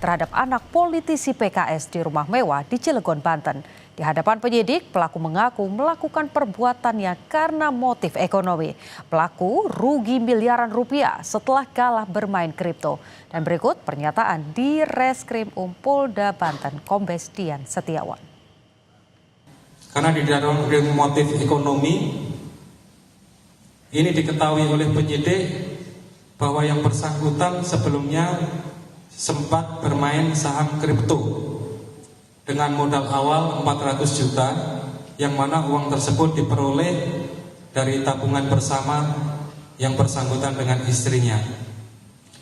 terhadap anak politisi PKS di rumah mewah di Cilegon, Banten. Di hadapan penyidik, pelaku mengaku melakukan perbuatannya karena motif ekonomi. Pelaku rugi miliaran rupiah setelah kalah bermain kripto. Dan berikut pernyataan di Reskrim Polda Banten, Kombes Dian Setiawan. Karena di dalam motif ekonomi, ini diketahui oleh penyidik bahwa yang bersangkutan sebelumnya sempat bermain saham kripto dengan modal awal 400 juta, yang mana uang tersebut diperoleh dari tabungan bersama yang bersangkutan dengan istrinya.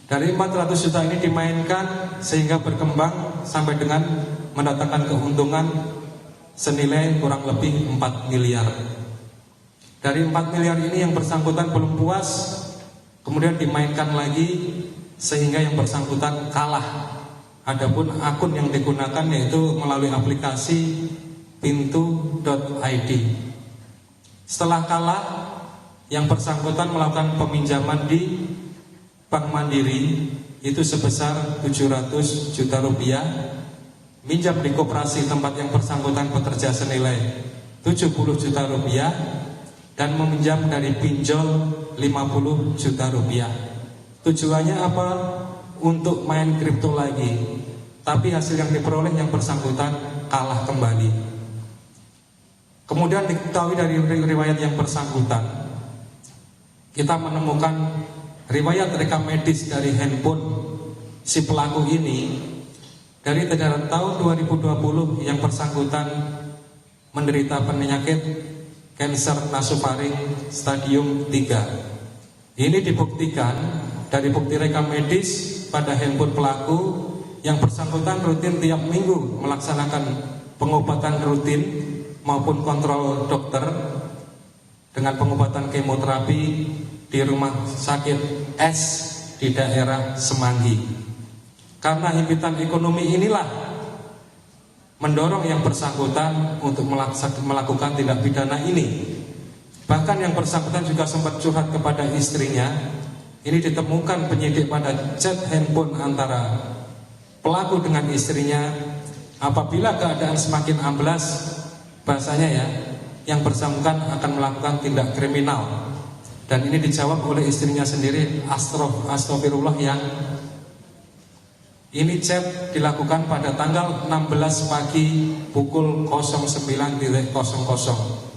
Dari 400 juta ini dimainkan sehingga berkembang sampai dengan mendatangkan keuntungan senilai kurang lebih 4 miliar. Dari 4 miliar ini yang bersangkutan belum puas, kemudian dimainkan lagi sehingga yang bersangkutan kalah. Adapun akun yang digunakan yaitu melalui aplikasi pintu.id. Setelah kalah, yang bersangkutan melakukan peminjaman di Bank Mandiri itu sebesar 700 juta rupiah, minjam di koperasi tempat yang bersangkutan bekerja senilai 70 juta rupiah, dan meminjam dari pinjol 50 juta rupiah. Tujuannya apa? Untuk main kripto lagi. Tapi hasil yang diperoleh yang bersangkutan kalah kembali. Kemudian diketahui dari riwayat yang bersangkutan, kita menemukan riwayat rekam medis dari handphone si pelaku ini. Dari tahun 2020 yang bersangkutan menderita penyakit kanker nasofaring stadium 3. Ini dibuktikan dari bukti rekam medis pada handphone pelaku, yang bersangkutan rutin tiap minggu melaksanakan pengobatan rutin maupun kontrol dokter dengan pengobatan kemoterapi di rumah sakit S di daerah Semanggi. Karena himpitan ekonomi inilah mendorong yang bersangkutan untuk melakukan tindak pidana ini. Bahkan yang bersangkutan juga sempat curhat kepada istrinya. Ini ditemukan penyidik pada chat handphone antara pelaku dengan istrinya. Apabila keadaan semakin amblas, bahasanya ya, yang bersangkutan akan melakukan tindak kriminal. Dan ini dijawab oleh istrinya sendiri, astagfirullah, yang ini chat dilakukan pada tanggal 16 pagi pukul 09.00.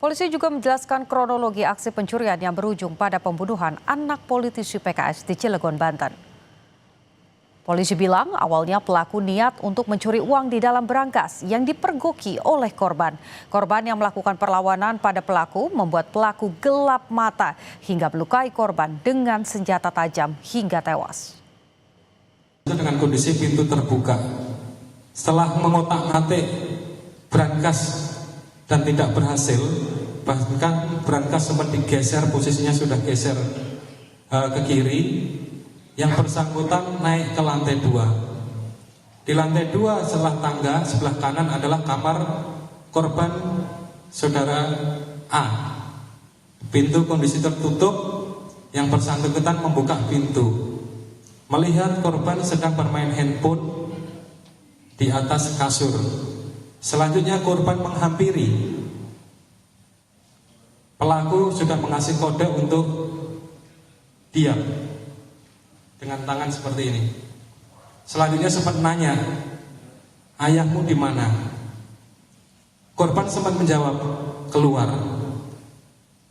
Polisi juga menjelaskan kronologi aksi pencurian yang berujung pada pembunuhan anak politisi PKS di Cilegon, Banten. Polisi bilang awalnya pelaku niat untuk mencuri uang di dalam berangkas yang dipergoki oleh korban. Korban yang melakukan perlawanan pada pelaku membuat pelaku gelap mata hingga melukai korban dengan senjata tajam hingga tewas. Dengan kondisi pintu terbuka, setelah mengotak-atik berangkas dan tidak berhasil, bahkan berangkas sempat digeser, posisinya sudah geser ke kiri. Yang bersangkutan naik ke lantai 2. Di lantai 2 setelah tangga sebelah kanan adalah kamar korban saudara A. Pintu kondisi tertutup, yang bersangkutan membuka pintu, melihat korban sedang bermain handphone di atas kasur. Selanjutnya korban menghampiri. Pelaku sudah mengasih kode untuk diam dengan tangan seperti ini. Selanjutnya sempat nanya, ayahmu di mana? Korban sempat menjawab, keluar.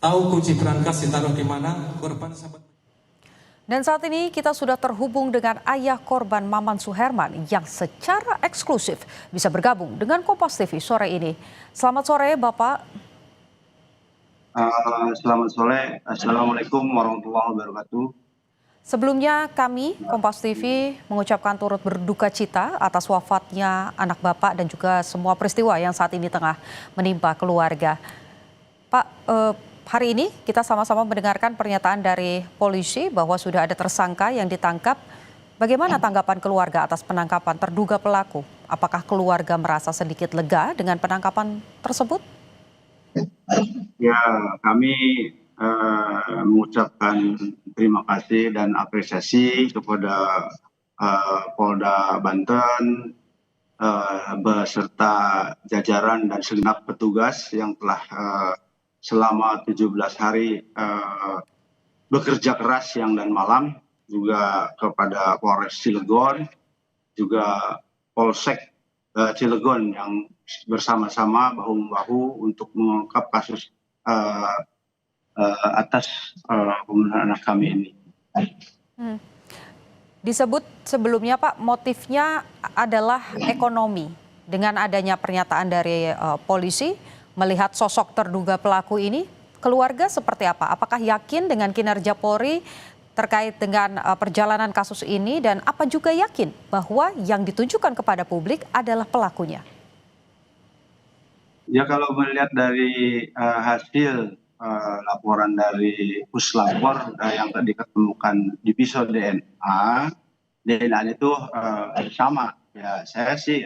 Tahu kunci berangkas ditaruh di mana? Korban sempat. Dan saat ini kita sudah terhubung dengan ayah korban Maman Suherman yang secara eksklusif bisa bergabung dengan Kompas TV sore ini. Selamat sore Bapak. Selamat sore. Assalamualaikum warahmatullahi wabarakatuh. Sebelumnya kami Kompas TV mengucapkan turut berduka cita atas wafatnya anak Bapak dan juga semua peristiwa yang saat ini tengah menimpa keluarga. Pak, hari ini kita sama-sama mendengarkan pernyataan dari polisi bahwa sudah ada tersangka yang ditangkap. Bagaimana tanggapan keluarga atas penangkapan terduga pelaku? Apakah keluarga merasa sedikit lega dengan penangkapan tersebut? Ya, kami mengucapkan terima kasih dan apresiasi kepada Polda Banten beserta jajaran dan segenap petugas yang telah selama 17 hari bekerja keras siang dan malam, juga kepada Polres Cilegon, juga Polsek Cilegon yang bersama-sama bahu-membahu untuk mengungkap kasus atas pembunuhan anak kami ini. Hmm. Disebut sebelumnya Pak, motifnya adalah ekonomi. Dengan adanya pernyataan dari polisi melihat sosok terduga pelaku ini, keluarga seperti apa? Apakah yakin dengan kinerja Polri terkait dengan perjalanan kasus ini, dan apa juga yakin bahwa yang ditunjukkan kepada publik adalah pelakunya? Ya, kalau melihat dari hasil laporan dari Puslapor yang tadi diketemukan di pisau DNA, DNA itu sama. Ya, saya sih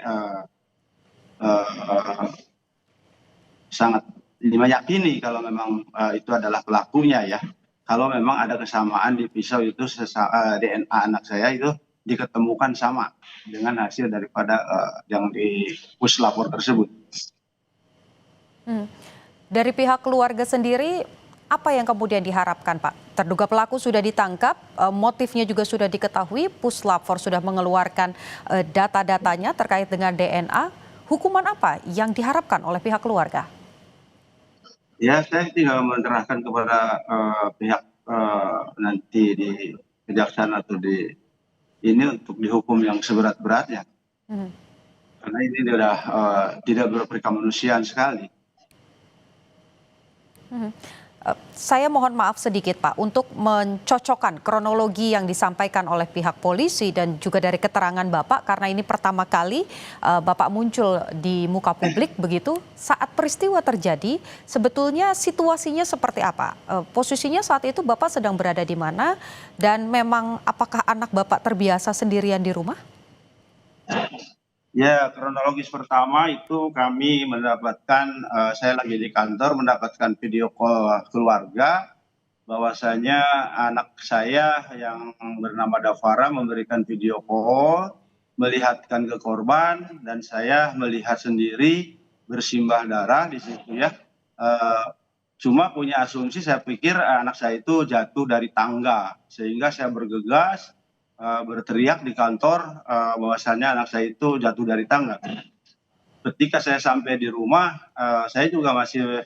sangat meyakini kalau memang itu adalah pelakunya ya. Kalau memang ada kesamaan di pisau itu, DNA anak saya itu diketemukan sama dengan hasil daripada yang di puslapor tersebut. Dari pihak keluarga sendiri, apa yang kemudian diharapkan Pak? Terduga pelaku sudah ditangkap, motifnya juga sudah diketahui, Puslapor sudah mengeluarkan data-datanya terkait dengan DNA. Hukuman apa yang diharapkan oleh pihak keluarga? Ya, saya tinggal menyerahkan kepada pihak nanti di kejaksaan atau di ini untuk dihukum yang seberat-beratnya. Karena ini sudah tidak berkemanusiaan sekali. Saya mohon maaf sedikit Pak, untuk mencocokkan kronologi yang disampaikan oleh pihak polisi dan juga dari keterangan Bapak, karena ini pertama kali Bapak muncul di muka publik begitu. Saat peristiwa terjadi, sebetulnya situasinya seperti apa? Posisinya saat itu Bapak sedang berada di mana, dan memang apakah anak Bapak terbiasa sendirian di rumah? Ya, kronologis pertama itu kami mendapatkan, saya lagi di kantor mendapatkan video call keluarga, bahwasanya anak saya yang bernama Dafara memberikan video call, melihatkan ke korban, dan saya melihat sendiri bersimbah darah di situ ya. Cuma punya asumsi, saya pikir anak saya itu jatuh dari tangga, sehingga saya bergegas berteriak di kantor bahwasannya anak saya itu jatuh dari tangga. Ketika saya sampai di rumah, saya juga masih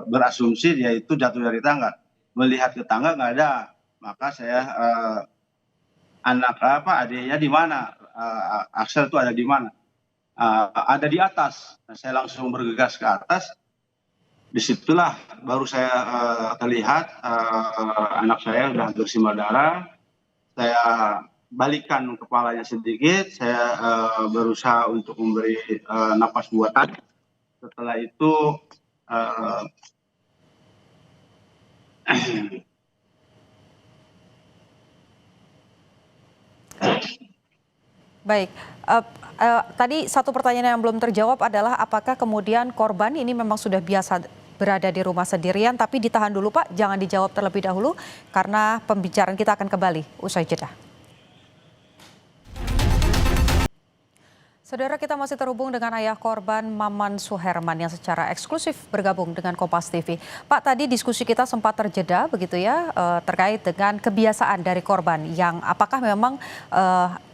berasumsi dia itu jatuh dari tangga. Melihat ke tangga nggak ada, maka saya adiknya di mana? Axel itu ada di mana? Ada di atas. Nah, saya langsung bergegas ke atas. Disitulah baru saya terlihat anak saya sudah bersimbah darah. Saya balikan kepalanya sedikit, saya berusaha untuk memberi napas buatan. Setelah itu Baik, tadi satu pertanyaan yang belum terjawab adalah apakah kemudian korban ini memang sudah biasa berada di rumah sendirian, tapi ditahan dulu Pak, jangan dijawab terlebih dahulu karena pembicaraan kita akan kembali usai jeda. Saudara, kita masih terhubung dengan ayah korban Maman Suherman yang secara eksklusif bergabung dengan Kompas TV. Pak, tadi diskusi kita sempat terjeda begitu ya, terkait dengan kebiasaan dari korban yang apakah memang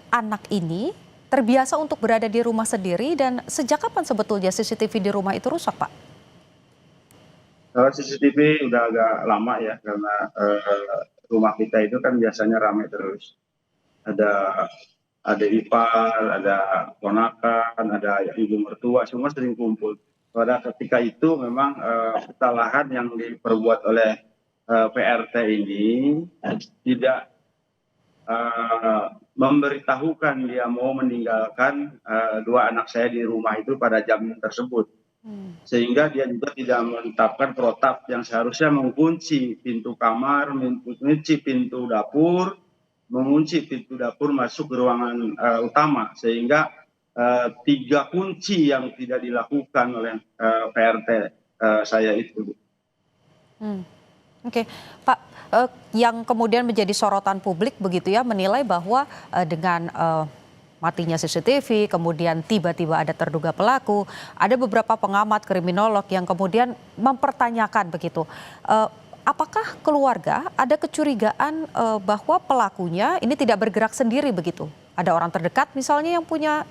anak ini terbiasa untuk berada di rumah sendiri, dan sejak kapan sebetulnya CCTV di rumah itu rusak Pak? CCTV udah agak lama ya, karena rumah kita itu kan biasanya ramai terus. Ada ipar, ada ponakan, ada ibu mertua, semua sering kumpul. Pada ketika itu memang kesalahan yang diperbuat oleh PRT ini tidak memberitahukan dia mau meninggalkan dua anak saya di rumah itu pada jam tersebut. Sehingga dia juga tidak menetapkan protap yang seharusnya mengunci pintu kamar, mengunci pintu dapur, mengunci pintu dapur masuk ke ruangan utama, sehingga 3 kunci yang tidak dilakukan oleh PRT saya itu. Oke, Pak, yang kemudian menjadi sorotan publik begitu ya, menilai bahwa dengan matinya CCTV, kemudian tiba-tiba ada terduga pelaku, ada beberapa pengamat kriminolog yang kemudian mempertanyakan begitu. Apakah keluarga ada kecurigaan bahwa pelakunya ini tidak bergerak sendiri begitu? Ada orang terdekat misalnya yang punya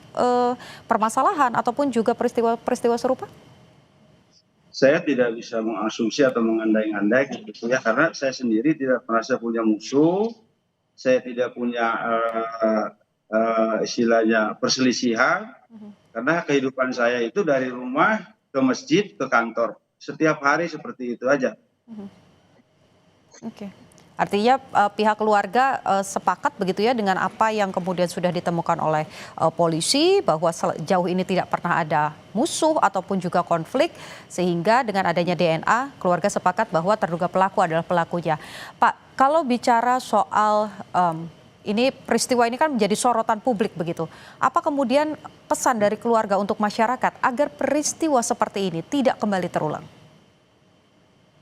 permasalahan ataupun juga peristiwa-peristiwa serupa? Saya tidak bisa mengasumsi atau mengandai-andai gitu ya, karena saya sendiri tidak merasa punya musuh, saya tidak punya istilahnya perselisihan, karena kehidupan saya itu dari rumah ke masjid ke kantor setiap hari seperti itu aja. Oke. Artinya pihak keluarga sepakat begitu ya dengan apa yang kemudian sudah ditemukan oleh polisi bahwa sejauh ini tidak pernah ada musuh ataupun juga konflik, sehingga dengan adanya DNA keluarga sepakat bahwa terduga pelaku adalah pelakunya. Pak, kalau bicara soal ini peristiwa ini kan menjadi sorotan publik begitu. Apa kemudian pesan dari keluarga untuk masyarakat agar peristiwa seperti ini tidak kembali terulang?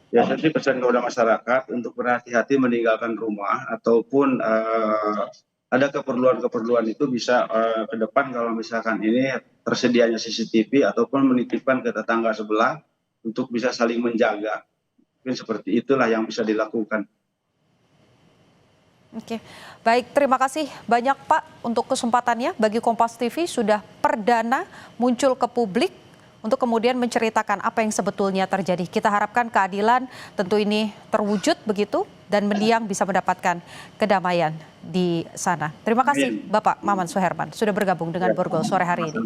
Ya, saya sih pesan kepada masyarakat untuk berhati-hati meninggalkan rumah ataupun ada keperluan-keperluan itu bisa ke depan kalau misalkan ini tersedianya CCTV ataupun menitipkan ke tetangga sebelah untuk bisa saling menjaga. Mungkin seperti itulah yang bisa dilakukan. Oke, baik, terima kasih banyak Pak untuk kesempatannya bagi Kompas TV sudah perdana muncul ke publik untuk kemudian menceritakan apa yang sebetulnya terjadi. Kita harapkan keadilan tentu ini terwujud begitu dan mendiang bisa mendapatkan kedamaian di sana. Terima kasih Bapak Maman Suherman sudah bergabung dengan Borgol sore hari ini.